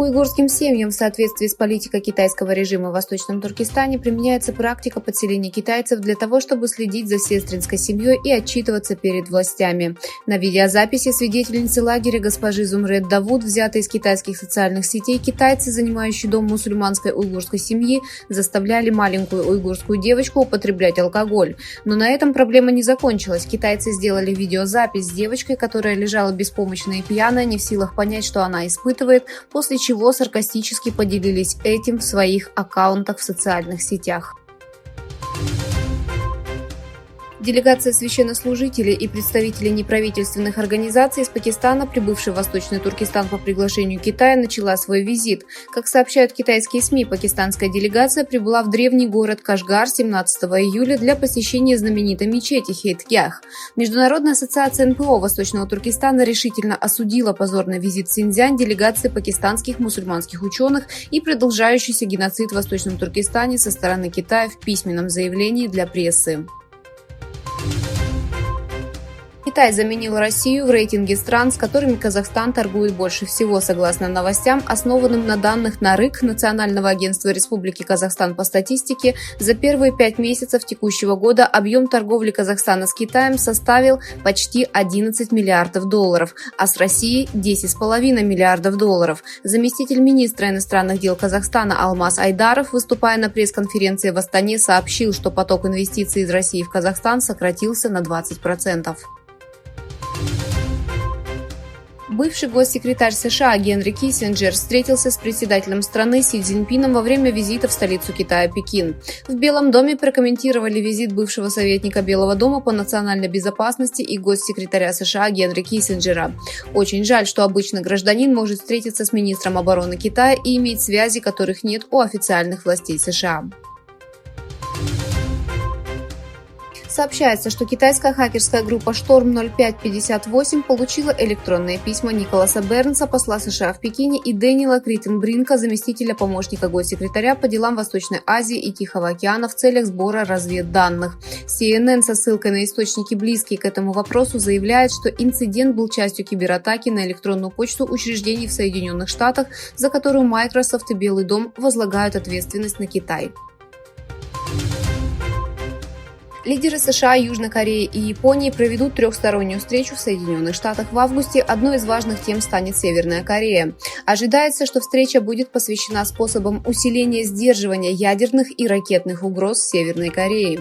уйгурским семьям в соответствии с политикой китайского режима в Восточном Туркестане применяется практика подселения китайцев для того, чтобы следить за сестринской семьей и отчитываться перед властями. На видеозаписи свидетельницы лагеря госпожи Зумрет Давуд, взятой из китайских социальных сетей, китайцы, занимающие дом мусульманской уйгурской семьи, заставляли маленькую уйгурскую девочку употреблять алкоголь. Но на этом проблема не закончилась. Китайцы сделали видеозапись с девочкой, которая лежала беспомощная и пьяная, не в силах понять, что она испытывает, после чего саркастически поделились этим в своих аккаунтах в социальных сетях. Делегация священнослужителей и представителей неправительственных организаций из Пакистана, прибывшей в Восточный Туркестан по приглашению Китая, начала свой визит. Как сообщают китайские СМИ, пакистанская делегация прибыла в древний город Кашгар 17 июля для посещения знаменитой мечети Хейтгях. Международная ассоциация НПО Восточного Туркестана решительно осудила позорный визит в Синьцзянь делегации пакистанских мусульманских ученых и продолжающийся геноцид в Восточном Туркестане со стороны Китая в письменном заявлении для прессы. Китай заменил Россию в рейтинге стран, с которыми Казахстан торгует больше всего, согласно новостям, основанным на данных НАРЫК Национального агентства Республики Казахстан по статистике. За первые 5 месяцев текущего года объем торговли Казахстана с Китаем составил почти 11 миллиардов долларов, а с Россией – 10,5 миллиардов долларов. Заместитель министра иностранных дел Казахстана Алмаз Айдаров, выступая на пресс-конференции в Астане, сообщил, что поток инвестиций из России в Казахстан сократился на 20%. Бывший госсекретарь США Генри Киссинджер встретился с председателем страны Си Цзиньпином во время визита в столицу Китая Пекин. В Белом доме прокомментировали визит бывшего советника Белого дома по национальной безопасности и госсекретаря США Генри Киссинджера. Очень жаль, что обычный гражданин может встретиться с министром обороны Китая и иметь связи, которых нет у официальных властей США. Сообщается, что китайская хакерская группа Storm 0558 получила электронные письма Николаса Бернса, посла США в Пекине, и Дэниела Криттенбринка, заместителя помощника госсекретаря по делам Восточной Азии и Тихого океана, в целях сбора разведданных. CNN со ссылкой на источники, близкие к этому вопросу, заявляет, что инцидент был частью кибератаки на электронную почту учреждений в Соединенных Штатах, за которую Microsoft и Белый дом возлагают ответственность на Китай. Лидеры США, Южной Кореи и Японии проведут трехстороннюю встречу в Соединенных Штатах в августе. Одной из важных тем станет Северная Корея. Ожидается, что встреча будет посвящена способам усиления сдерживания ядерных и ракетных угроз Северной Кореи.